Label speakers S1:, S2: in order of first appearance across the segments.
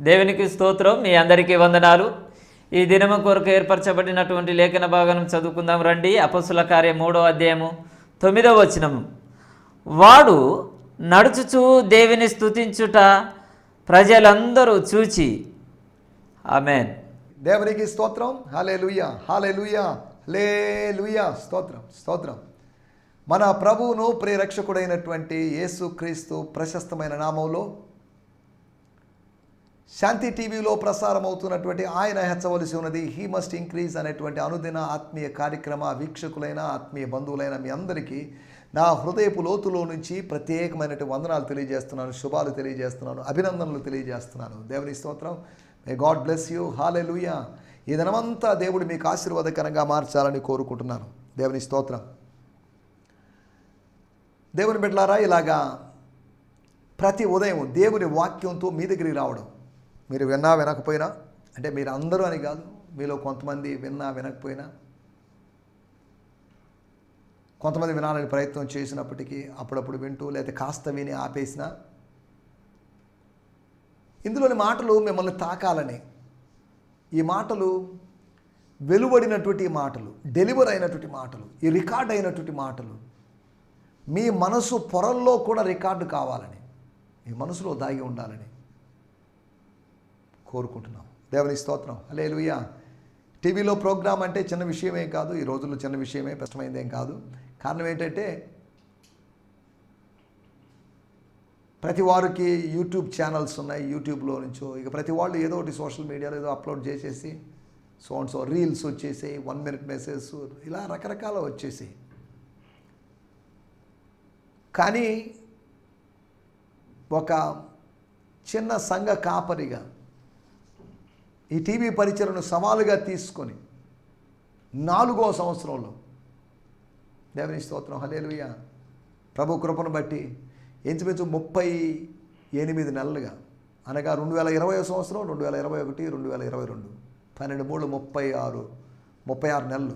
S1: దేవునికి స్తోత్రం. మీ అందరికీ వందనాలు. ఈ దినము కొరకు ఏర్పరచబడినటువంటి లేఖన భాగం చదువుకుందాం రండి. అపొస్తలుల కార్యం 3వ అధ్యాయము 9వ వచనము. వాడు నడుచుచు దేవుని స్తుతించుట ప్రజలందరూ చూచి. ఆమేన్.
S2: దేవునికి స్తోత్రం. హల్లెలూయా, హల్లెలూయా, హల్లెలూయా. స్తోత్రం, స్తోత్రం. మన ప్రభువును ప్రియరక్షకుడైనటువంటి యేసుక్రీస్తు ప్రశస్తమైన నామంలో శాంతి టీవీలో ప్రసారం అవుతున్నటువంటి ఆయన హెచ్చవలసి ఉన్నది, హీ మస్ట్ ఇంక్రీజ్ అనేటువంటి అనుదిన ఆత్మీయ కార్యక్రమ వీక్షకులైన ఆత్మీయ బంధువులైన మీ అందరికీ నా హృదయపు లోతులో నుంచి ప్రత్యేకమైనటువంటి వందనాలు తెలియజేస్తున్నాను, శుభాలు తెలియజేస్తున్నాను, అభినందనలు తెలియజేస్తున్నాను. దేవుని స్తోత్రం. May God bless you. హల్లెలూయా. ఈ దినమంతా దేవుడు మీకు ఆశీర్వాదకరంగా మార్చాలని కోరుకుంటున్నాను. దేవుని స్తోత్రం. దేవుని బిడ్డలారా, ఇలాగా ప్రతి ఉదయం దేవుని వాక్యంతో మీ దగ్గరికి రావడం, మీరు విన్నా వినకపోయినా, అంటే మీరు అందరూ అని కాదు, మీలో కొంతమంది విన్నా వినకపోయినా, కొంతమంది వినాలని ప్రయత్నం చేసినప్పటికీ అప్పుడప్పుడు వింటూ లేదా కాస్త విని ఆపేసినా, ఇందులోని మాటలు మిమ్మల్ని తాకాలని, ఈ మాటలు వెలువడినటువంటి మాటలు, డెలివర్ అయినటువంటి మాటలు, ఈ రికార్డ్ అయినటువంటి మాటలు మీ మనసు పొరల్లో కూడా రికార్డు కావాలని, మీ మనసులో దాగి ఉండాలని కోరుకుంటున్నాం. దేవుని స్తోత్రం. హల్లెలూయా. టీవీలో ప్రోగ్రాం అంటే చిన్న విషయమే కాదు, ఈ రోజుల్లో చిన్న విషయమే, కష్టమైందేం కాదు. కారణం ఏంటంటే ప్రతి వారికి యూట్యూబ్ ఛానల్స్ ఉన్నాయి. యూట్యూబ్లో నుంచో ఇక ప్రతి వాళ్ళు ఏదో ఒకటి సోషల్ మీడియాలో ఏదో అప్లోడ్ చేసేసి సో రీల్స్ వచ్చేసి 1 minute మెసేజ్ ఇలా రకరకాల వచ్చేసి, కానీ ఒక చిన్న సంఘ కాపరిగా ఈ టీవీ పరిచయను సవాలుగా తీసుకొని 4వ సంవత్సరంలో, దేవుని స్తోత్రం, హల్లెలూయా, ప్రభు కృపను బట్టి ఇంచుమించు 38 నెలలుగా, అనగా 2020 సంవత్సరం, 2021, 2022, 12, 3, 36 నెలలు.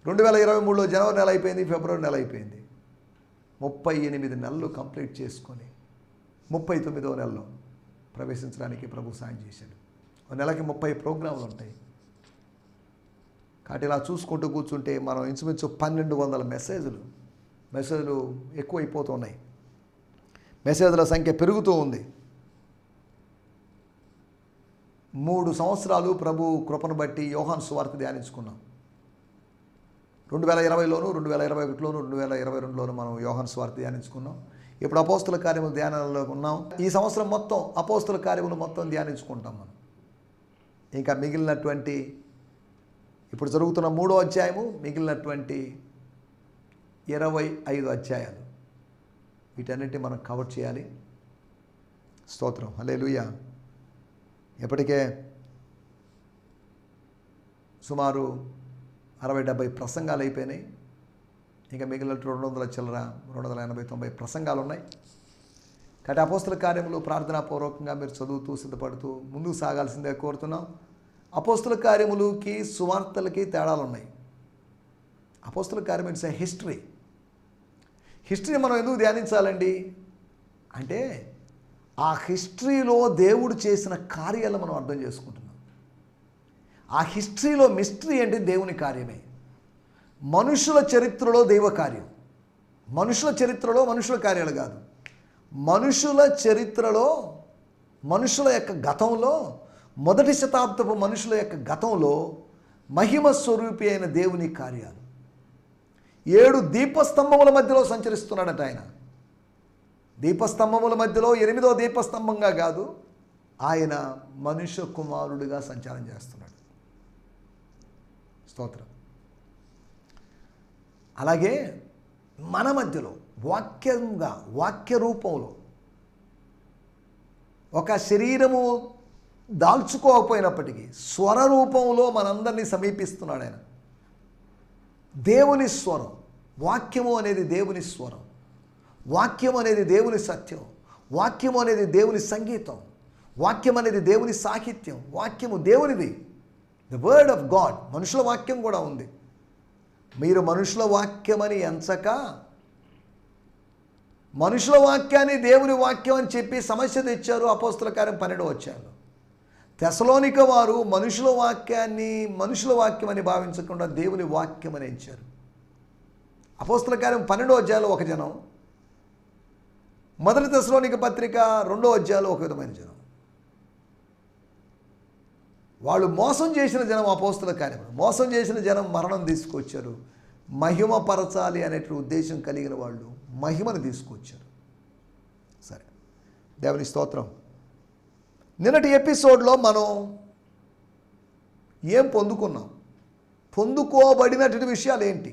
S2: 2023లో జనవరి నెల అయిపోయింది, ఫిబ్రవరి నెల అయిపోయింది. 38 నెలలు కంప్లీట్ చేసుకొని 39వ నెలలో ప్రవేశించడానికి ప్రభు సాయం చేశాడు. ఒక నెలకి 30 ప్రోగ్రాంలు ఉంటాయి. కాబట్టి ఇలా చూసుకుంటూ కూర్చుంటే మనం ఇంచుమించు 1200 మెసేజ్లు ఎక్కువైపోతున్నాయి. మెసేజ్ల సంఖ్య పెరుగుతూ ఉంది. 3 సంవత్సరాలు ప్రభు కృపను బట్టి యోహాను సువార్త ధ్యానించుకున్నాం. 2020లోను, 2021లోను, 2022లోను మనం యోహాను సువార్త ధ్యానించుకున్నాం. ఇప్పుడు అపోస్తల కార్యముల ధ్యానంలో ఉన్నాం. ఈ సంవత్సరం మొత్తం అపోస్తల కార్యములు మొత్తం ధ్యానించుకుంటాం మనం. ఇంకా మిగిలినటువంటి ఇప్పుడు జరుగుతున్న 3వ అధ్యాయము, మిగిలినటువంటి 25 అధ్యాయాలు, వీటన్నిటిని మనం కవర్ చేయాలి. స్తోత్రం. హల్లెలూయా. ఇప్పటికే సుమారు 60-70 ప్రసంగాలు అయిపోయినాయి. ఇంకా మిగిలిన 200 చిల్లర 280-90 ప్రసంగాలు ఉన్నాయి. కాబట్టి అపోస్తల కార్యములు ప్రార్థనాపూర్వకంగా మీరు చదువుతూ సిద్ధపడుతూ ముందుకు సాగాల్సిందే కోరుతున్నాం. అపోస్తల కార్యములకి సువార్తలకి తేడాలు ఉన్నాయి. అపోస్తల కార్యం ఇట్స్ ఎ హిస్టరీ. హిస్టరీ మనం ఎందుకు ధ్యానించాలండి అంటే, ఆ హిస్టరీలో దేవుడు చేసిన కార్యాలు మనం అర్థం చేసుకుంటున్నాం. ఆ హిస్టరీలో మిస్టరీ అంటే దేవుని కార్యమే. మనుషుల చరిత్రలో దైవ కార్యం, మనుషుల చరిత్రలో మనుషుల కార్యాలు కాదు. మనుషుల చరిత్రలో, మనుషుల యొక్క గతంలో, 1వ శతాబ్దపు మనుషుల యొక్క గతంలో మహిమ స్వరూపి అయిన దేవుని కార్యాలు. 7 దీపస్తంభముల మధ్యలో సంచరిస్తున్నాడట ఆయన. దీపస్తంభముల మధ్యలో 8వ దీపస్తంభంగా కాదు, ఆయన మనుష్య కుమారుడిగా సంచారం చేస్తున్నాడు. స్తోత్రం. అలాగే మన మధ్యలో వాక్యంగా, వాక్య రూపంలో, ఒక శరీరము దాల్చుకోకపోయినప్పటికీ స్వర రూపంలో మనందరినీ సమీపిస్తున్నాడు ఆయన. దేవుని స్వరం, వాక్యము అనేది దేవుని స్వరం, వాక్యం అనేది దేవుని సత్యం, వాక్యం అనేది దేవుని సంగీతం, వాక్యం అనేది దేవుని సాహిత్యం, వాక్యము దేవునిది, ద వర్డ్ ఆఫ్ గాడ్. మనుషుల వాక్యం కూడా ఉంది. మీరు మనుషుల వాక్యమని ఎంచక మనుషుల వాక్యాన్ని దేవుని వాక్యం అని చెప్పి సమస్య తెచ్చారు అపోస్తల కార్యం 12వ అధ్యాయంలో. తెసలోనిక వారు మనుషుల వాక్యం అని భావించకుండా దేవుని వాక్యం అని ఎంచారు. అపోస్తల కార్యం 12వ అధ్యాయంలో ఒక జనం, మొదటి తెసలోనిక పత్రిక 2వ అధ్యాయంలో ఒక విధమైన జనం. వాళ్ళు మోసం చేసిన జనం అపోస్తల కార్యం, మోసం చేసిన జనం మరణం తీసుకొచ్చారు. మహిమపరచాలి అనే ఉద్దేశం కలిగిన వాళ్ళు మహిమను తీసుకొచ్చారు. సరే, దేవుని స్తోత్రం. నిన్నటి ఎపిసోడ్లో మనం ఏం పొందుకున్నాం, పొందుకోబడినటువంటి విషయాలు ఏంటి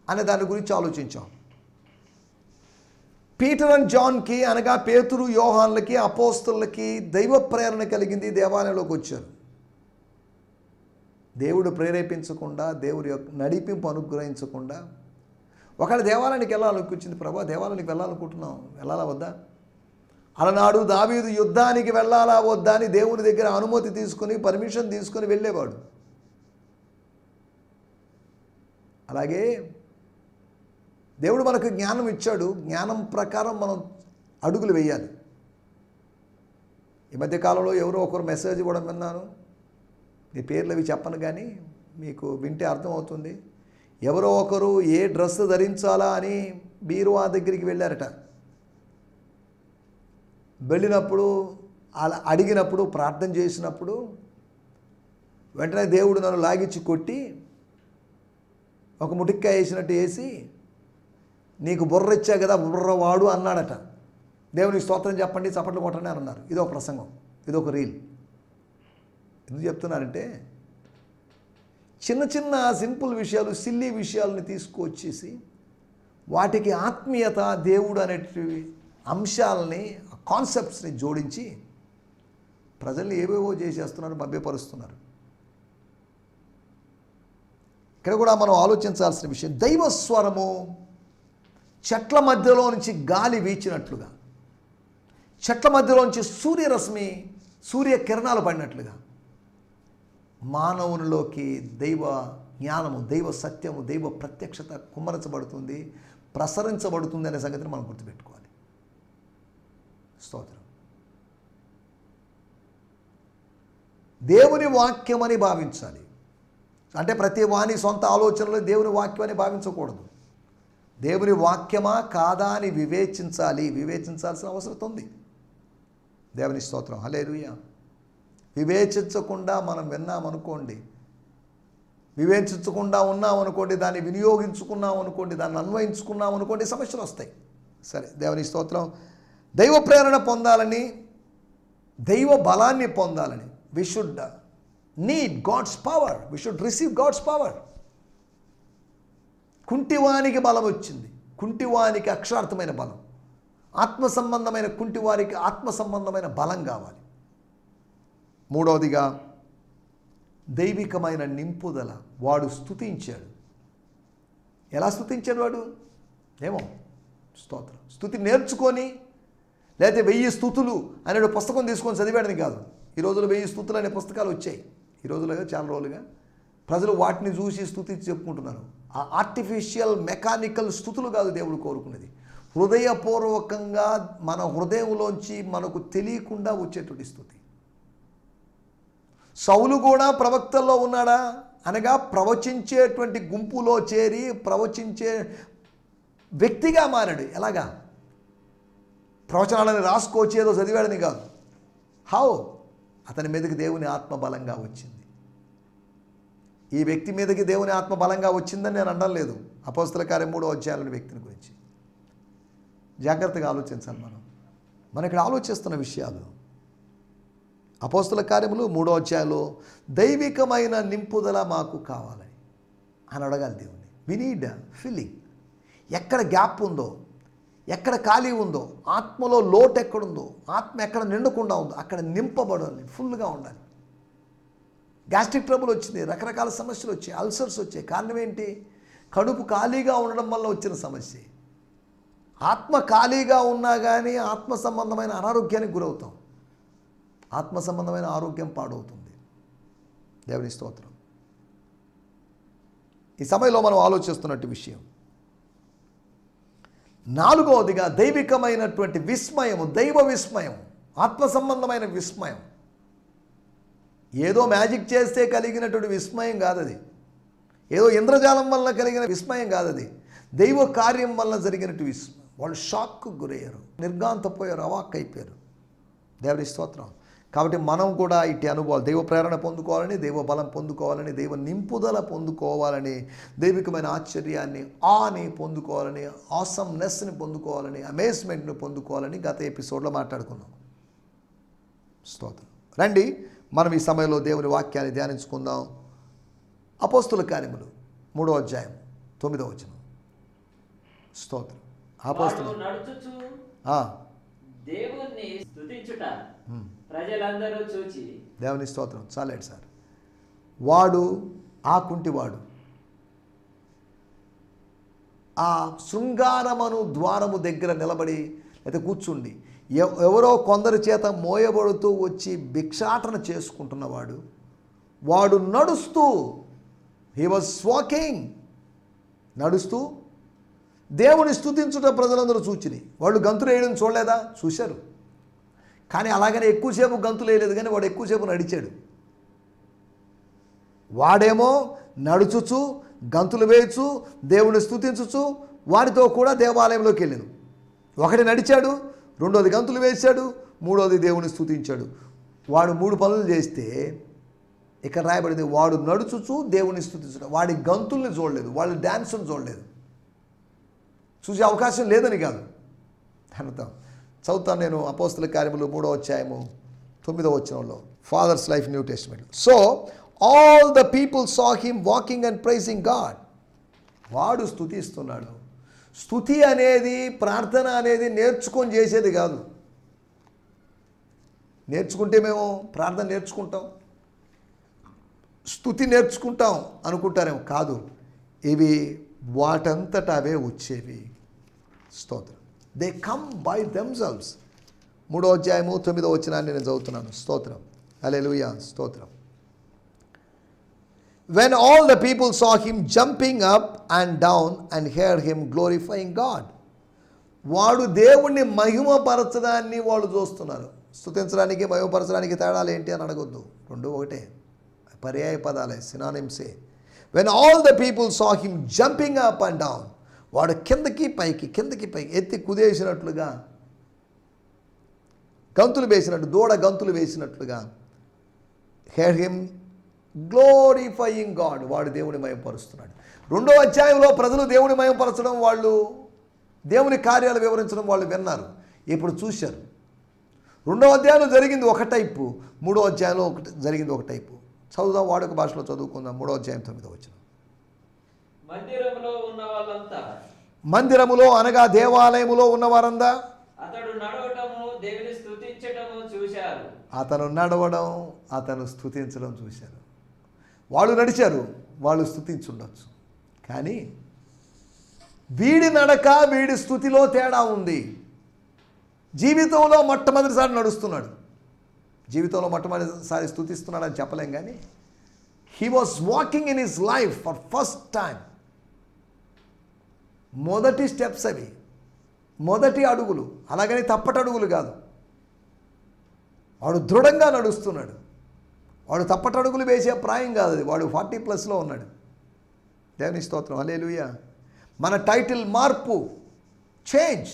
S2: అనే దాని గురించి ఆలోచించాం. పీటర్ అండ్ జాన్కి, అనగా పేతురు యోహాన్లకి, అపోస్తలులకి దైవ ప్రేరణ కలిగింది. దేవాలయంలోకి వచ్చారు. దేవుడు ప్రేరేపించకుండా, దేవుడి యొక్క నడిపింపు అనుగ్రహించకుండా, ఒకవేళ దేవాలయానికి వెళ్ళాలనుకొచ్చింది, ప్రభా దేవాలయానికి వెళ్ళాలనుకుంటున్నాం, వెళ్ళాలా వద్దా? అలనాడు దావీదు యుద్ధానికి వెళ్ళాలా వద్దా అని దేవుని దగ్గర అనుమతి తీసుకొని, పర్మిషన్ తీసుకొని వెళ్ళేవాడు. అలాగే దేవుడు మనకు జ్ఞానం ఇచ్చాడు. జ్ఞానం ప్రకారం మనం అడుగులు వేయాలి. ఈ మధ్యకాలంలో ఎవరో ఒకరు మెసేజ్ కూడా విన్నాను, మీ పేర్లు అవి చెప్పను కానీ మీకు వింటే అర్థమవుతుంది. ఎవరో ఒకరు ఏ డ్రెస్ ధరించాలా అని బీరువా దగ్గరికి వెళ్ళారట. వెళ్ళినప్పుడు అలా అడిగినప్పుడు, ప్రార్థన చేసినప్పుడు వెంటనే దేవుడు నన్ను లాగిచ్చి కొట్టి ఒక ముటిక్కాయ వేసినట్టు వేసి, నీకు బుర్ర ఇచ్చా కదా బుర్రవాడు అన్నాడట. దేవునికి స్తోత్రం చెప్పండి, చప్పట్లు కొట్టండి అని అన్నారు. ఇదొక ప్రసంగం, ఇదొక రీల్. ఎందుకు చెప్తున్నారంటే, చిన్న చిన్న సింపుల్ విషయాలు, సిల్లీ విషయాలని తీసుకువచ్చేసి వాటికి ఆత్మీయత, దేవుడు అనేటివి అంశాలని, కాన్సెప్ట్స్ని జోడించి ప్రజల్ని ఏవేవో చేసేస్తున్నారు, మభ్యపరుస్తున్నారు. ఇక్కడ కూడా మనం ఆలోచించాల్సిన విషయం, దైవ స్వరము చెట్ల మధ్యలో నుంచి గాలి వీచినట్లుగా, చెట్ల మధ్యలో నుంచి సూర్యకిరణాలు పడినట్లుగా మానవునిలోకి దైవ జ్ఞానము, దైవ సత్యము, దైవ ప్రత్యక్షత కుమ్మరించబడుతుంది, ప్రసరించబడుతుంది అనే సంగతిని మనం గుర్తుపెట్టుకోవాలి. స్తోత్రం. దేవుని వాక్యం అని భావించాలి. అంటే ప్రతి వాని సొంత ఆలోచనలు దేవుని వాక్యం అని భావించకూడదు. దేవుని వాక్యమా కాదా అని వివేచించాల్సిన అవసరం ఉంది. దేవుని స్తోత్రం. హల్లెలూయా. వివేచించకుండా మనం విన్నామనుకోండి, వివేచించకుండా ఉన్నామనుకోండి, దాన్ని వినియోగించుకున్నామనుకోండి, దాన్ని అన్వయించుకున్నామనుకోండి, సమస్యలు వస్తాయి. సరే, దేవుని స్తోత్రం. దైవ ప్రేరణ పొందాలని, దైవ బలాన్ని పొందాలని, we should need God's power, we should receive God's power. కుంటివానికి బలం వచ్చింది, కుంటివానికి అక్షరార్థమైన బలం. ఆత్మ సంబంధమైన కుంటివారికి ఆత్మ సంబంధమైన బలం కావాలి. మూడవదిగా దైవికమైన నింపుదల. వాడు స్తుతించాడు. ఎలా స్తుతించాడు వాడు? ఏమో, స్తోత్రం. స్తుతి నేర్చుకొని, లేకపోతే 1000 స్తుతులు అనే పుస్తకం తీసుకొని చదివాడని కాదు. ఈ రోజుల్లో 1000 స్తుతులు అనే పుస్తకాలు వచ్చాయి. ఈ రోజులుగా చాలా రోజులుగా ప్రజలు వాటిని చూసి స్తుతించి చెప్పుకుంటున్నారు. ఆ ఆర్టిఫిషియల్ మెకానికల్ స్తుతులు కాదు దేవుడు కోరుకునేది. హృదయపూర్వకంగా మన హృదయంలోంచి మనకు తెలియకుండా వచ్చేటువంటి స్తుతి. సౌలు కూడా ప్రవక్తల్లో ఉన్నాడా? అనగా ప్రవచించేటువంటి గుంపులో చేరి ప్రవచించే వ్యక్తిగా మారాడు. ఎలాగా? ప్రవచనాలను రాసుకోవచ్చేదో చదివాడని కాదు. హౌ? అతని మీదకి దేవుని ఆత్మ బలంగా వచ్చింది. ఈ వ్యక్తి మీదకి దేవుని ఆత్మ బలంగా వచ్చిందని నేను అనడం లేదు. అపోస్తల కార్యం 3వ అధ్యాయంలోని వ్యక్తిని గురించి జాగ్రత్తగా ఆలోచించాలి. మనం ఇక్కడ ఆలోచిస్తున్న విషయాలు అపోస్తల కార్యములు 3వ అధ్యాయంలో దైవికమైన నింపుదల మాకు కావాలని అని అడగాలి దేవుని. We need filling. ఎక్కడ గ్యాప్ ఉందో, ఎక్కడ ఖాళీ ఉందో, ఆత్మలో లోటు ఎక్కడుందో, ఆత్మ ఎక్కడ నిండకుండా ఉందో అక్కడ నింపబడాలి, ఫుల్గా ఉండాలి. గ్యాస్ట్రిక్ ట్రబుల్ వచ్చింది, రకరకాల సమస్యలు వచ్చాయి, అల్సర్స్ వచ్చాయి. కారణం ఏంటి? కడుపు ఖాళీగా ఉండడం వల్ల వచ్చిన సమస్య. ఆత్మ ఖాళీగా ఉన్నా కానీ ఆత్మ సంబంధమైన అనారోగ్యానికి గురవుతాం. ఆత్మ సంబంధమైన ఆరోగ్యం పాడవుతుంది. దేవుని స్తోత్రం. ఈ సమయంలో మనం ఆలోచిస్తున్నట్టు విషయం, నాలుగవదిగా దైవికమైనటువంటి విస్మయము, దైవ విస్మయం, ఆత్మ సంబంధమైన విస్మయం. ఏదో మ్యాజిక్ చేస్తే కలిగినటువంటి విస్మయం కాదది, ఏదో ఇంద్రజాలం వల్ల కలిగిన విస్మయం కాదది, దైవ కార్యం వల్ల జరిగినట్టు విస్మయం. వాళ్ళు షాక్కు గురయ్యారు, నిర్గాంతపోయారు, అవాక్కైపోయారు. దేవుని స్తోత్రం. కాబట్టి మనం కూడా ఇట్టి అనుభవాలు, దైవ ప్రేరణ పొందుకోవాలని, దైవ బలం పొందుకోవాలని, దైవ నింపుదల పొందుకోవాలని, దైవికమైన ఆశ్చర్యాన్ని, ఆని పొందుకోవాలని, ఆసమ్నెస్ని పొందుకోవాలని, అమేజ్మెంట్ని పొందుకోవాలని గత ఎపిసోడ్లో మాట్లాడుకున్నాం. స్తోత్రం. రండి మనం ఈ సమయంలో దేవుని వాక్యాన్ని ధ్యానించుకుందాం. అపోస్తుల కార్యములు 3వ అధ్యాయం 9వ వచనం. స్తోత్రం. అపోస్తులు
S1: నడుచుచు దేవుణ్ణి స్తుతించుట ప్రజలందరూ చూచి.
S2: దేవుని స్తోత్రం. చాలేడు సార్. వాడు, ఆ కుంటివాడు, ఆ శృంగారమను ద్వారము దగ్గర నిలబడి అయితే కూర్చుండి ఎవరో కొందరి చేత మోయబడుతూ వచ్చి భిక్షాటన చేసుకుంటున్నవాడు, వాడు నడుస్తూ, హీ వాజ్ వాకింగ్, నడుస్తూ దేవుని స్తుతించుట ప్రజలందరూ చూచిరి. వాళ్ళు గంతులు వేయడం చూడలేదా? చూశారు. కానీ అలాగనే ఎక్కువసేపు గంతులు వేయలేదు, కానీ వాడు ఎక్కువసేపు నడిచాడు. వాడేమో నడుచుచు, గంతులు వేయచ్చు, దేవుని స్తుతించుచు వారితో కూడా దేవాలయంలోకి వెళ్ళాను. ఒకటి నడిచాడు, రెండోది గంతులు వేశాడు, మూడోది దేవుని స్తుతించాడు. వాడు 3 పనులు చేస్తే ఇక్కడ రాయబడింది, వాడు నడుచుచు దేవుని స్తుతించడం. వాడి గంతుల్ని చూడలేదు, వాళ్ళ డ్యాన్స్ని చూడలేదు. చూసే అవకాశం లేదని కాదు, అర్థం. చదువుతాను నేను అపోస్తుల కార్యములు 3వ అధ్యాయము 9వ వచనంలో, fathers life New Testament. So all the people saw him walking and praising God. వాడు స్తుతిస్తున్నాడు. స్తుతి అనేది, ప్రార్థన అనేది నేర్చుకొని చేసేది కాదు. నేర్చుకుంటే మేము ప్రార్థన నేర్చుకుంటాం, స్తుతి నేర్చుకుంటాం అనుకుంటారేమో. కాదు, ఇవి వాటంతట అవే వచ్చేవి. స్తోత్రం. They come by themselves. 3వ అధ్యాయము 9వ వచనాన్ని నేను చదువుతున్నాను. స్తోత్రం. హల్లెలూయా. స్తోత్రం. When all the people saw him jumping up and down and heard him glorifying God. వాడు దేవుణ్ణి మహిమపరచడాన్ని వాళ్ళు చూస్తున్నారు. స్తుతించడానికి మహిమపరచడానికి తేడాలు ఏంటి అని అడగొద్దు, రెండు ఒకటే, పర్యాయ పదాలే, సినానిమ్సే. When all the people saw him jumping up and down, వాడు కిందకి పైకి ఎత్తి కుదేసినట్లుగా, గంతులు వేసినట్టు, దూడ గంతులు వేసినట్లుగా, heard him గ్లోరిఫయింగ్ గాడ్. వాడు దేవుని మహిమపరుస్తున్నాడు. 2వ అధ్యాయంలో ప్రజలు దేవుని మహిమపరచడం, వాళ్ళు దేవుని కార్యాలు వివరించడం వాళ్ళు విన్నారు, ఇప్పుడు చూశారు. 2వ అధ్యాయంలో జరిగింది ఒక టైపు, 3వ అధ్యాయంలో జరిగింది ఒక టైపు. చదువుదాం, వాడుక భాషలో చదువుకుందాం. 3వ అధ్యాయం 9వ వచనం.
S1: మందిరములో ఉన్న వాళ్ళంతా,
S2: మందిరములో అనగా దేవాలయములో ఉన్నవారంతా
S1: అతడు నడవటము దేవుని స్తుతించటము చూశారు.
S2: అతను నడవడం, అతను స్తుతించడం చూశారు. వాళ్ళు నడిచారు, వాళ్ళు స్తుతించుండొచ్చు, కానీ వీడి నడక, వీడి స్తుతిలో తేడా ఉంది. జీవితంలో మొట్టమొదటిసారి నడుస్తున్నాడు, జీవితంలో మొట్టమొదటిసారి స్తుతిస్తున్నాడని చెప్పలేం, కానీ he was walking in his life for first time. మొదటి స్టెప్స్ అవి, మొదటి అడుగులు, అలాగని తప్పటడుగులు కాదు. వాడు దృఢంగా నడుస్తున్నాడు. వాడు తప్పటడుగులు వేసే ప్రాయం కాదు అది, వాడు 40+ ఉన్నాడు. దేవుని స్తోత్రం. హల్లెలూయా. మన టైటిల్ మార్పు, చేంజ్,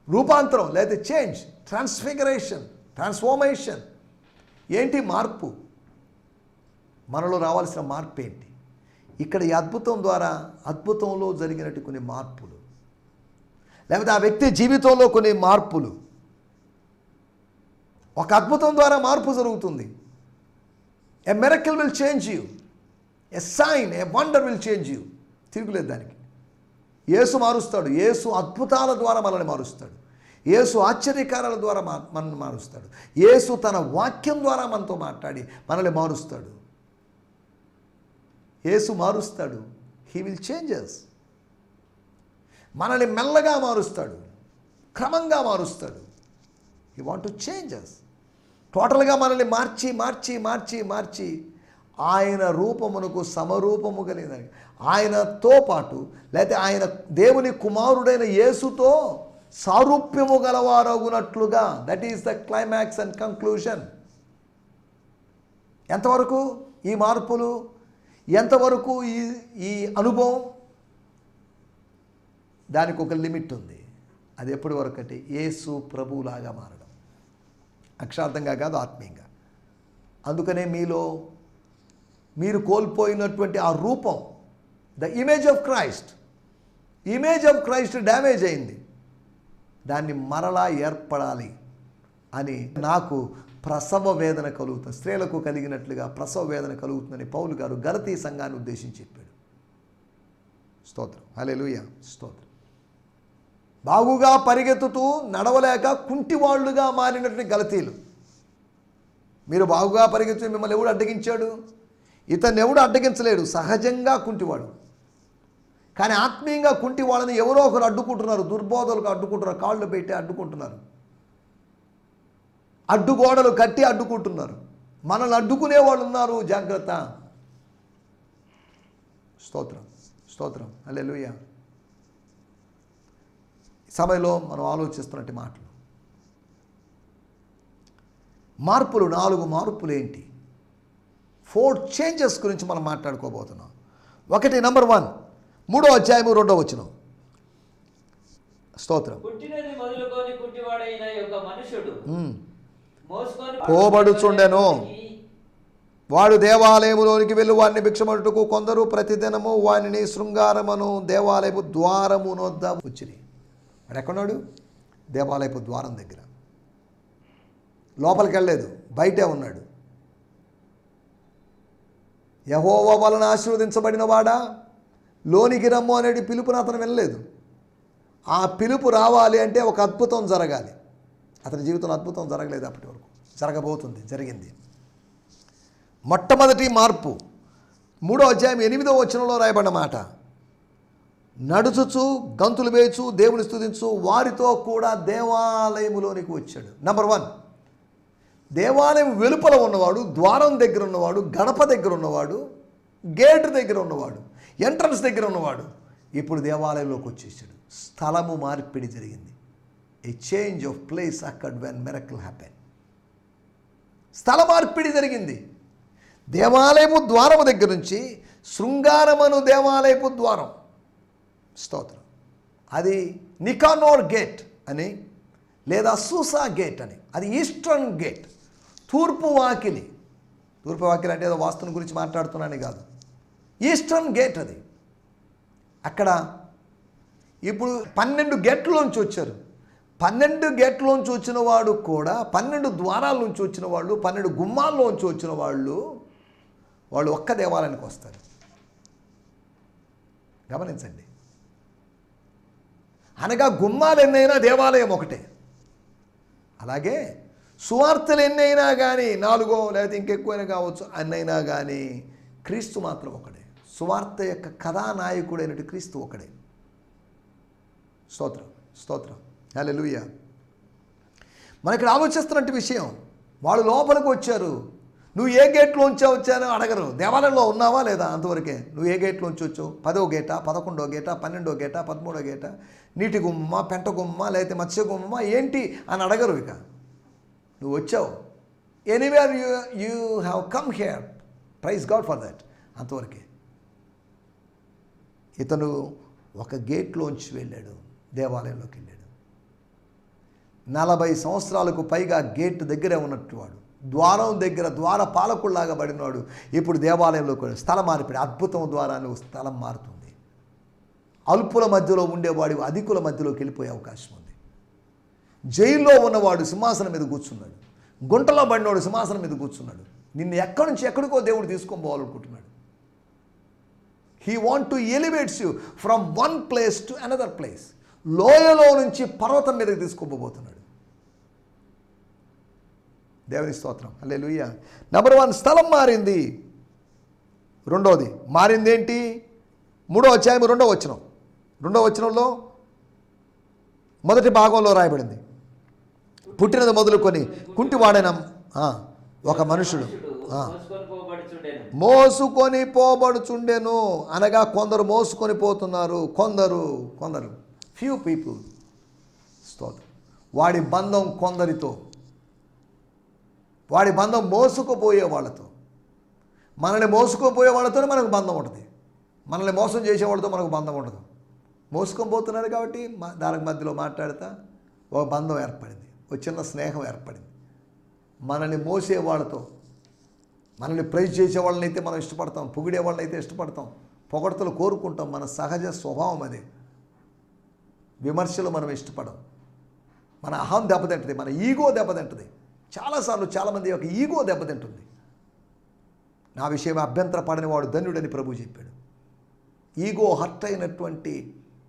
S2: రూపాంతరం, లేదా చేంజ్, ట్రాన్స్ఫిగరేషన్, ట్రాన్స్ఫార్మేషన్. ఏంటి మార్పు? మనలో రావాల్సిన మార్పు ఏంటి? ఇక్కడ ఈ అద్భుతం ద్వారా, అద్భుతంలో జరిగినట్టు కొన్ని మార్పులు, లేకపోతే ఆ వ్యక్తి జీవితంలో కొన్ని మార్పులు. ఒక అద్భుతం ద్వారా మార్పు జరుగుతుంది. A miracle will change you, a sign, a wonder will change you. తిరుగులేదు దానికి. యేసు మారుస్తాడు. యేసు అద్భుతాల ద్వారా మనల్ని మారుస్తాడు. యేసు ఆశ్చర్యకారాల ద్వారా మనల్ని మారుస్తాడు. యేసు తన వాక్యం ద్వారా మనతో మాట్లాడి మనల్ని మారుస్తాడు. యేసు మారుస్తాడు. He will changes. మనల్ని మెల్లగా మారుస్తాడు, క్రమంగా మారుస్తాడు. He want to changes. టోటల్గా మనల్ని మార్చి మార్చి మార్చి మార్చి ఆయన రూపమునకు సమరూపము కలిగినది. ఆయనతో పాటు లేకపోతే ఆయన దేవుని కుమారుడైన యేసుతో సారూప్యము గలవారగునట్లుగా. That is the climax and conclusion. ఎంతవరకు ఈ మార్పులు, ఎంతవరకు ఈ అనుభవం? దానికి ఒక లిమిట్ ఉంది. అది ఎప్పటి వరకు అంటే యేసు ప్రభువులాగా మారడం, అక్షరార్థంగా కాదు, ఆత్మీయంగా. అందుకనే మీలో మీరు కోల్పోయినటువంటి ఆ రూపం, the image of Christ damage అయింది. దాన్ని మరలా ఏర్పడాలి అని నాకు ప్రసవ వేదన కలుగుతుంది. స్త్రీలకు కలిగినట్లుగా ప్రసవ వేదన కలుగుతుందని పౌలు గారు గలతీ సంఘాన్ని ఉద్దేశించి చెప్పాడు. స్తోత్రం, హల్లెలూయా, స్తోత్రం. బాగుగా పరిగెత్తుతూ నడవలేక కుంటివాళ్లుగా మారినటువంటి గలతీలు. మీరు బాగుగా పరిగెత్తు, మిమ్మల్ని ఎవడు అడ్డగించాడు? ఇతన్ని ఎవడు అడ్డగించలేడు, సహజంగా కుంటివాడు. కానీ ఆత్మీయంగా కుంటివాళ్ళని ఎవరో ఒకరు అడ్డుకుంటున్నారు, దుర్బోధలకు అడ్డుకుంటున్నారు, కాళ్ళు పెట్టి అడ్డుకుంటున్నారు, అడ్డుగోడలు కట్టి అడ్డుకుంటున్నారు. మనల్ని అడ్డుకునే వాళ్ళు ఉన్నారు, జాగ్రత్త. స్తోత్రం, స్తోత్రం, హల్లెలూయా. సమయంలో మనం ఆలోచిస్తున్నట్టు మాటలు, మార్పులు, 4 మార్పులు ఏంటి? 4 చేంజెస్ గురించి మనం మాట్లాడుకోబోతున్నాం. 1, నంబర్ 1, 3వ అధ్యాయము 2వ వచనం. స్తోత్రం.
S1: పుట్టినది మొదలుకొని పుట్టివాడైన యొక్క మనుషుడు
S2: పోబడుచుండెను. వాడు దేవాలయములోనికి వెళ్ళి వాడిని భిక్షమట్టుకు కొందరు ప్రతిదినము వానిని శృంగారమును దేవాలయపు ద్వారమునొద్ద వచ్చిరి. వాడు ఎక్కడున్నాడు? దేవాలయపు ద్వారం దగ్గర. లోపలికి వెళ్ళలేదు, బయటే ఉన్నాడు. యెహోవా వలన ఆశీర్వదించబడిన వాడా, లోనికి రమ్ము అనేది పిలుపుని అతను వినలేదు. ఆ పిలుపు రావాలి అంటే ఒక అద్భుతం జరగాలి. అతని జీవితంలో అద్భుతం జరగలేదు అప్పటి వరకు. జరగబోతుంది, జరిగింది. మొట్టమొదటి మార్పు 3వ అధ్యాయం 8వ వచనంలో రాయబడిన మాట. నడుచుచు గంతులు వేయచు దేవుని స్తుతించు వారితో కూడా దేవాలయములోనికి వచ్చాడు. నంబర్ 1, దేవాలయం వెలుపల ఉన్నవాడు, ద్వారం దగ్గర ఉన్నవాడు, గడప దగ్గర ఉన్నవాడు, గేట్ దగ్గర ఉన్నవాడు, ఎంట్రన్స్ దగ్గర ఉన్నవాడు ఇప్పుడు దేవాలయంలోకి వచ్చేసాడు. స్థలము మార్పిడి జరిగింది. ఏ చేంజ్ ఆఫ్ ప్లేస్ అక్కడ్ వెన్ మిరకిల్ హ్యాపెన్. స్థల మార్పిడి జరిగింది. దేవాలయము ద్వారము దగ్గర నుంచి శృంగారమను దేవాలయపు ద్వారం. స్తోత్రం. అది నికానోర్ గేట్ అని లేదా సూసా గేట్ అని. అది ఈస్టర్న్ గేట్, తూర్పు వాకిలి. తూర్పు వాకిలి అంటే ఏదో వాస్తుని గురించి మాట్లాడుతున్నాను కాదు, ఈస్టర్న్ గేట్ అది. అక్కడ ఇప్పుడు 12 గేట్లోంచి వచ్చారు. 12 గేట్లోంచి వచ్చిన వాడు కూడా 12 ద్వారాల నుంచి వచ్చిన వాళ్ళు, 12 గుమ్మాల్లోంచి వచ్చిన వాళ్ళు ఒక్క దేవాలయానికి వస్తారు. గమనించండి. అనగా గుమ్మాలు ఎన్నైనా దేవాలయం ఒకటే. అలాగే సువార్తలు ఎన్నైనా కానీ 4 లేకపోతే ఇంకెక్కువైనా కావచ్చు, అన్నైనా కానీ క్రీస్తు మాత్రం ఒకడే. సువార్త యొక్క కథానాయకుడైనట్టు క్రీస్తు ఒకడే. స్తోత్రం, స్తోత్రం, హల్లెలూయా. మన ఇక్కడ ఆలోచిస్తున్నట్టు విషయం, వాళ్ళు లోపలికి వచ్చారు. నువ్వు ఏ గేట్లోంచి వచ్చానో అడగరు. దేవాలయంలో ఉన్నావా లేదా అంతవరకే. నువ్వు ఏ గేట్లోంచి వచ్చావు? 10వ గేటా, 11వ గేటా, 12వ గేటా, 13వ గేటా, నీటి గుమ్మ, పెంట గుమ్మ, లేకపోతే మత్స్య గుమ్మ ఏంటి అని అడగరు. ఇక నువ్వు వచ్చావు, anywhere you have come here, praise God for that, అంతవరకే. ఇతను ఒక గేట్లోంచి వెళ్ళాడు, దేవాలయంలోకి వెళ్ళాడు. 40 సంవత్సరాలకు పైగా గేట్ దగ్గరే ఉన్నట్టు వాడు, ద్వారం దగ్గర ద్వార పాలకుల్లాగా పడినవాడు ఇప్పుడు దేవాలయంలోకి స్థలం మార్పిడి. అద్భుతం ద్వారా నువ్వు స్థలం మారుతుంది. అల్పుల మధ్యలో ఉండేవాడు అధికుల మధ్యలోకి వెళ్ళిపోయే అవకాశం ఉంది. జైల్లో ఉన్నవాడు సింహాసనం మీద కూర్చున్నాడు, గుంటలో పడినవాడు సింహాసనం మీద కూర్చున్నాడు. నిన్ను ఎక్కడి నుంచి ఎక్కడికో దేవుడు తీసుకొని పోవాలనుకుంటున్నాడు. He want to elevates you from one place to another place. లోయలో నుంచి పర్వతం మీదకి తీసుకోబోతున్నాడు. దేవుని స్తోత్రం, హల్లెలూయా. నంబర్ 1 స్థలం మారింది. రెండోది మారింది ఏంటి? 3వ అధ్యాయం 2వ వచనం. 2వ వచనంలో మొదటి భాగంలో రాయబడింది, పుట్టినది మొదలుకొని కుంటివాడైన ఒక మనుషుడు
S1: పోబడుచుండెను.
S2: మోసుకొని పోబడుచుండెను అనగా కొందరు మోసుకొని పోతున్నారు, కొందరు ఫ్యూ పీపుల్. స్తోత్రం. వాడి బంధం కొందరితో, వాడి బంధం మోసుకుపోయే వాళ్ళతో. మనల్ని మోసుకుపోయే వాళ్ళతోనే మనకు బంధం ఉంటుంది, మనల్ని మోసం చేసేవాళ్ళతో మనకు బంధం ఉండదు. మోసుకొని పోతున్నారు కాబట్టి దానికి మధ్యలో మాట్లాడుతా ఒక బంధం ఏర్పడింది, ఒక చిన్న స్నేహం ఏర్పడింది. మనల్ని మోసే వాళ్ళతో, మనల్ని ప్రైజ్ చేసే వాళ్ళని అయితే మనం ఇష్టపడతాం, పొగిడే వాళ్ళని అయితే ఇష్టపడతాం, పొగడతలు కోరుకుంటాం, మన సహజ స్వభావం అదే. విమర్శలు మనం ఇష్టపడం, మన అహం దెబ్బతింటుంది, మన ఈగో దెబ్బతింటుంది. చాలాసార్లు చాలామంది యొక్క ఈగో దెబ్బతింటుంది. నా విషయం అభ్యంతర పడని వాడు ధన్యుడని ప్రభు చెప్పాడు. ఈగో హర్ట్ అయినటువంటి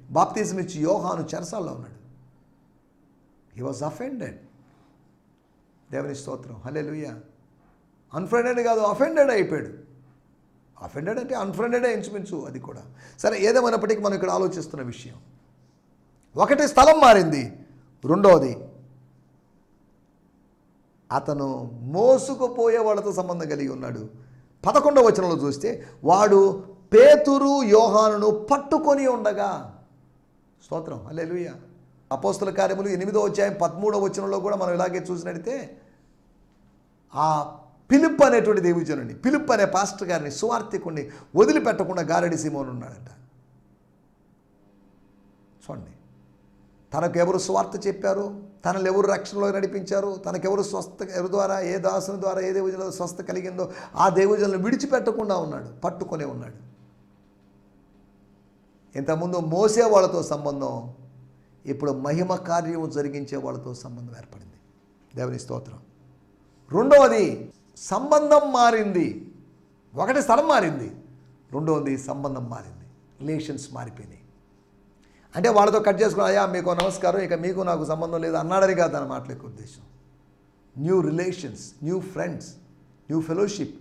S2: బాప్తిజం ఇచ్చి యోహాను చెరసాల్లో ఉన్నాడు. He was offended. దేవుని స్తోత్రం, హల్లెలూయా. అన్ఫ్రెండెడ్ కాదు, అఫెండెడ్ అయిపోయాడు. అఫెండెడ్ అంటే అన్ఫ్రెండెడే ఇంచుమించు అది కూడా. సరే, ఏదేమైనప్పటికీ మనం ఇక్కడ ఆలోచిస్తున్న విషయం, ఒకటి స్థలం మారింది, రెండవది అతను మోసుకుపోయే వాళ్ళతో సంబంధం కలిగి ఉన్నాడు. 11వ వచనంలో చూస్తే వాడు పేతురు యోహానును పట్టుకొని ఉండగా. స్తోత్రం, హల్లెలూయా. అపోస్తల కార్యములు 8వ అధ్యాయం 13వ వచనంలో కూడా మనం ఇలాగే చూసినట్లయితే ఆ ఫిలిప్ అనేటువంటి దేవజనుని, ఫిలిప్ అనే పాస్టర్ గారిని, సువార్థికుడిని వదిలిపెట్టకుండా గారడి సీమోను ఉన్నాడంట. చూడండి, తనకెవరు సువార్త చెప్పారు, తనను ఎవరు రక్షణలో నడిపించారు, తనకెవరు స్వస్థ ఎవరి ద్వారా, ఏ దాసుని ద్వారా ఏ దేవజనులో స్వస్థ కలిగిందో ఆ దేవజనులను విడిచిపెట్టకుండా ఉన్నాడు, పట్టుకొనే ఉన్నాడు. ఇంతకుముందు మోసే వాళ్ళతో సంబంధం, ఇప్పుడు మహిమ కార్యము జరిగించే వాళ్ళతో సంబంధం ఏర్పడింది. దేవుని స్తోత్రం. రెండవది సంబంధం మారింది. ఒకటి స్థలం మారింది, రెండవది సంబంధం మారింది, రిలేషన్స్ మారిపోయినాయి. అంటే వాళ్ళతో కట్ చేసుకుని, అయ్యా మీకు నమస్కారం, ఇక మీకు నాకు సంబంధం లేదు అన్నాడని కాదు తన మాటల యొక్క ఉద్దేశం. New relations, new friends, new fellowship.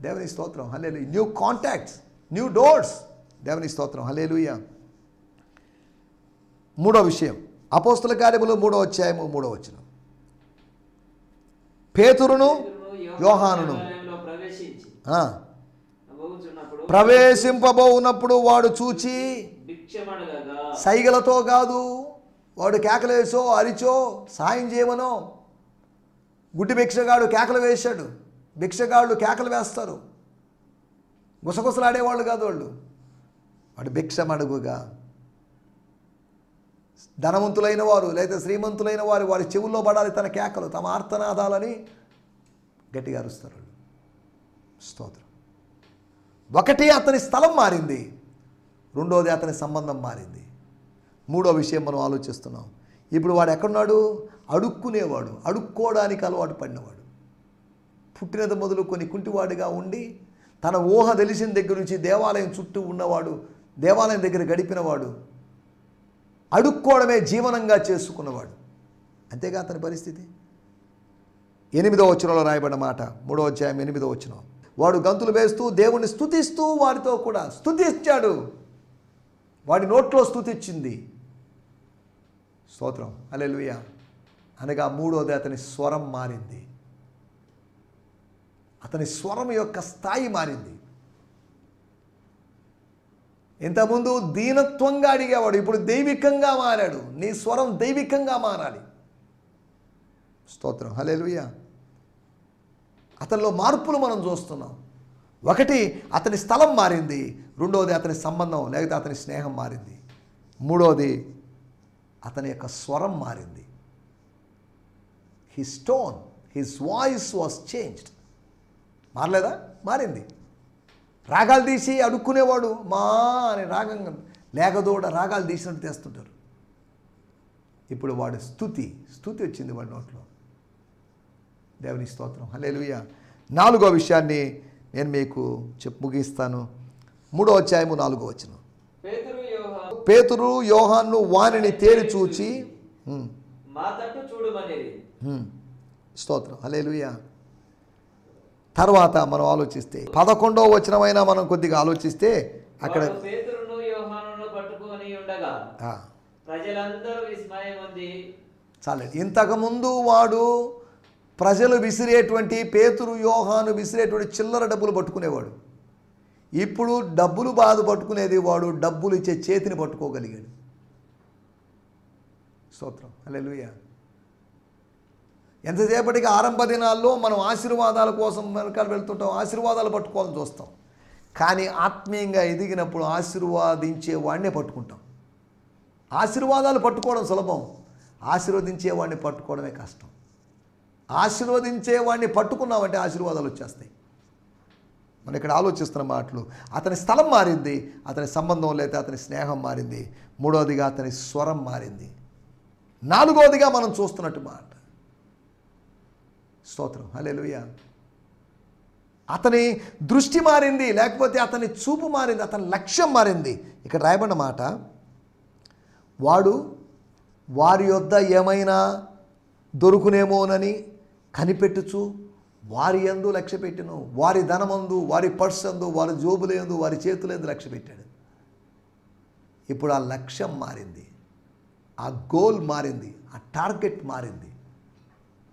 S2: దేవుని స్తోత్రం, హల్లెలూయా. New contacts, new doors. దేవుని స్తోత్రం, హల్లెలూయా. మూడో విషయం, అపోస్తల కార్యములు 3వ అధ్యాయము 3వ వచనం. పేతురును యోహానును ప్రవేశింపబోనప్పుడు వాడు చూచి, సైగలతో కాదు, వాడు కేకలేసో అరిచో సాయం చేయమనో. గుడ్డి భిక్షగాడు కేకలు వేశాడు, భిక్షగాళ్ళు కేకలు వేస్తారు, గుసగుసలాడేవాళ్ళు కాదు వాళ్ళు. వాడు భిక్షమడుగుగా, ధనవంతులైన వారు లేదా శ్రీమంతులైన వారు వారి చెవుల్లో పడాలి తన కేకలు, తమ ఆర్తనాదాలని గట్టిగా అరుస్తారు వాళ్ళు. స్తోత్రం. ఒకటి అతని స్థలం మారింది, రెండోది అతని సంబంధం మారింది. మూడో విషయం మనం ఆలోచిస్తున్నాం. ఇప్పుడు వాడు ఎక్కడున్నాడు? అడుక్కునేవాడు, అడుక్కోవడానికి అలవాటు పడినవాడు. పుట్టినది మొదలుకొని కుంటివాడిగా ఉండి తన ఊహ తెలిసిన దగ్గర నుంచి దేవాలయం చుట్టూ ఉన్నవాడు, దేవాలయం దగ్గర గడిపినవాడు, అడుక్కోవడమే జీవనంగా చేసుకున్నవాడు. అంతేగా అతని పరిస్థితి. 8వ వచనంలో రాయబడిన మాట, 3వ అధ్యాయం 8వ వచనం. వాడు గంతులు వేస్తూ దేవుణ్ణి స్తుతిస్తూ వారితో కూడా స్తుతించాడు. వాడి నోట్లో స్తుతిచ్చింది. స్తోత్రం, హల్లెలూయా. అనగా మూడోది అతని స్వరం మారింది, అతని స్వరం యొక్క స్థాయి మారింది. ఇంతకుముందు దీనత్వంగా అడిగేవాడు, ఇప్పుడు దైవికంగా మారాడు. నీ స్వరం దైవికంగా మారాలి. స్తోత్రం, హల్లెలూయా. అతనిలో మార్పులు మనం చూస్తున్నాం. ఒకటి అతని స్థలం మారింది, రెండవది అతని సంబంధం లేకపోతే అతని స్నేహం మారింది, మూడవది అతని యొక్క స్వరం మారింది. His tone, his voice was changed. మారలేదా? మారింది. రాగాలు తీసి అడుక్కునేవాడు మా అని రాగంగా లేకదోడ రాగాలు తీసినట్టు తెస్తుంటారు. ఇప్పుడు వాడు స్తుతి వచ్చింది వాడి నోట్లో. దేవుని స్తోత్రం, హల్లెలూయా. 4వ విషయాన్ని నేను మీకు ముగిస్తాను. 3వ అధ్యాయము 4వ వచనం. పేతురు యోహాను వానిని తేరి చూచి స్తోత్రం, హల్లెలూయా. తర్వాత మనం ఆలోచిస్తే 11వ వచనమైనా మనం కొద్దిగా ఆలోచిస్తే అక్కడ చాలేదు. ఇంతకుముందు వాడు ప్రజలు విసిరేటువంటి, పేతురు యోహాను విసిరేటువంటి చిల్లర డబ్బులు పట్టుకునేవాడు. ఇప్పుడు డబ్బులు బాధ పట్టుకునేది వాడు డబ్బులు ఇచ్చే చేతిని పట్టుకోగలిగాడు. స్తోత్రం, హల్లెలూయా. ఎంతసేపటికి ఆరంభ దినాల్లో మనం ఆశీర్వాదాల కోసం వెనకాల వెళ్తుంటాం, ఆశీర్వాదాలు పట్టుకోవాలని చూస్తాం. కానీ ఆత్మీయంగా ఎదిగినప్పుడు ఆశీర్వాదించే వాడినే పట్టుకుంటాం. ఆశీర్వాదాలు పట్టుకోవడం సులభం, ఆశీర్వదించేవాడిని పట్టుకోవడమే కష్టం. ఆశీర్వదించేవాడిని పట్టుకున్నామంటే ఆశీర్వాదాలు వచ్చేస్తాయి. మనం ఇక్కడ ఆలోచిస్తున్న మాటలు, అతని స్థలం మారింది, అతని సంబంధం లేదా అతని స్నేహం మారింది. మూడవదిగా అతని స్వరం మారింది. నాలుగవదిగా మనం చూస్తున్నట్టు మాట. స్తోత్రం, హల్లెలూయా. అతని దృష్టి మారింది, లేకపోతే అతని చూపు మారింది, అతని లక్ష్యం మారింది. ఇక్కడ రాయబడిన మాట, వాడు వారి యొద్ద ఏమైనా దొరుకునేమోనని కనిపెట్టుచు వారి యందు లక్ష్య పెట్టెను. వారి ధనమందు, వారి పర్స్ అందు, వారి జోబులందు, వారి చేతులందు లక్ష్య పెట్టాడు. ఇప్పుడు ఆ లక్ష్యం మారింది, ఆ గోల్ మారింది, ఆ టార్గెట్ మారింది.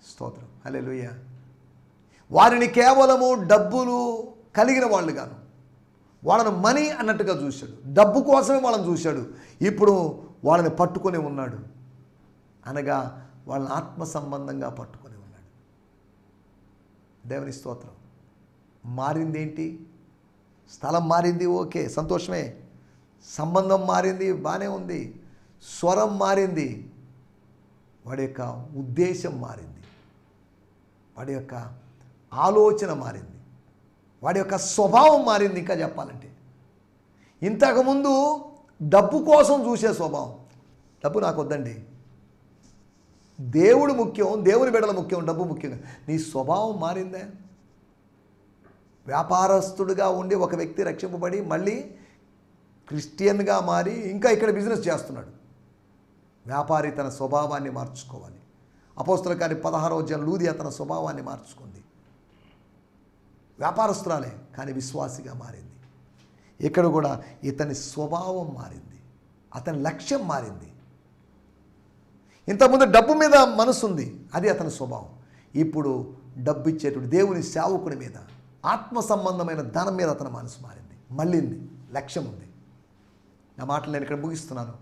S2: స్తోత్రం, హల్లెలూయా. వారిని కేవలము డబ్బులు కలిగిన వాళ్ళు గాను, వాళ్ళను మనీ అన్నట్టుగా చూశాడు, డబ్బు కోసమే వాళ్ళని చూశాడు. ఇప్పుడు వాళ్ళని పట్టుకొని ఉన్నాడు, అనగా వాళ్ళని ఆత్మ సంబంధంగా పట్టుకొని ఉన్నాడు. దేవుని స్తోత్రం. మారింది ఏంటి? స్థలం మారింది, ఓకే, సంతోషమే. సంబంధం మారింది, బాగానే ఉంది. స్వరం మారింది, వాడి యొక్క ఉద్దేశం మారింది, వాడి యొక్క ఆలోచన మారింది, వాడి యొక్క స్వభావం మారింది. ఇంకా చెప్పాలంటే ఇంతకుముందు డబ్బు కోసం చూసే స్వభావం, డబ్బు నాకు వద్దండి, దేవుడు ముఖ్యం, దేవుని బిడ్డల ముఖ్యం, డబ్బు ముఖ్యం. నీ స్వభావం మారిందే? వ్యాపారస్తుడిగా ఉండి ఒక వ్యక్తి రక్షింపబడి మళ్ళీ క్రిస్టియన్గా మారి ఇంకా ఇక్కడ బిజినెస్ చేస్తున్నాడు. వ్యాపారి తన స్వభావాన్ని మార్చుకోవాలి. అపోస్తలుల కార్యం 16వ అధ్యాయం లూదియా తన స్వభావాన్ని మార్చుకుంది. వ్యాపారస్తురాలే కానీ విశ్వాసిగా మారింది. ఇక్కడ కూడా ఇతని స్వభావం మారింది, అతని లక్ష్యం మారింది. ఇంతకుముందు డబ్బు మీద మనసు ఉంది, అది అతని స్వభావం. ఇప్పుడు డబ్బు ఇచ్చేటువంటి దేవుని సేవకుడి మీద, ఆత్మ సంబంధమైన ధనం మీద అతని మనసు మారింది, మళ్ళీంది, లక్ష్యం ఉంది. నా మాటలు నేను ఇక్కడ ముగిస్తున్నాను.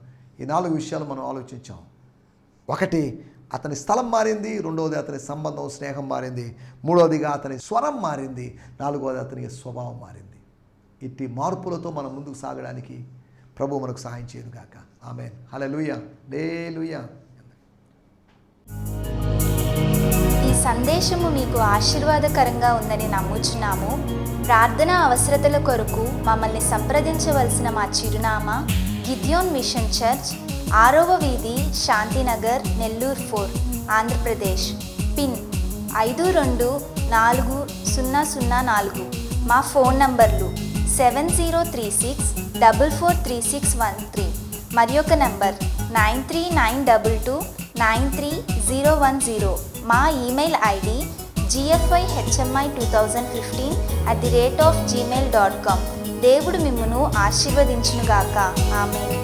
S2: ఈ 4 విషయాలు మనం ఆలోచించాం. ఒకటి, అతని స్థలం మారింది. రెండవది, అతని సంబంధం స్నేహం మారింది. మూడవదిగా అతని స్వరం మారింది. నాలుగవది, అతని స్వభావం మారింది. ఇట్టి మార్పులతో మనం ముందుకు సాగడానికి ప్రభు మనకు సహాయం చేయను గాక. ఆమేన్, హల్లెలూయా, హల్లెలూయా.
S3: ఈ సందేశము మీకు ఆశీర్వాదకరంగా ఉందని నమ్ముచున్నాము. ప్రార్థనా అవసరతల కొరకు మమ్మల్ని సంప్రదించవలసిన మా చిరునామా గిద్యోన్ మిషన్ చర్చ్, 6వ వీధి, శాంతినగర్, నెల్లూరు 4, ఆంధ్రప్రదేశ్. పిన్ 524004. మా ఫోన్ నంబర్లు 7036443613 మరి ఒక నంబర్ 9392293010. మా ఈమెయిల్ ఐడి gfihmi2015@gmail.com. దేవుడు మిమ్మును ఆశీర్వదించునుగాక. ఆమేన్.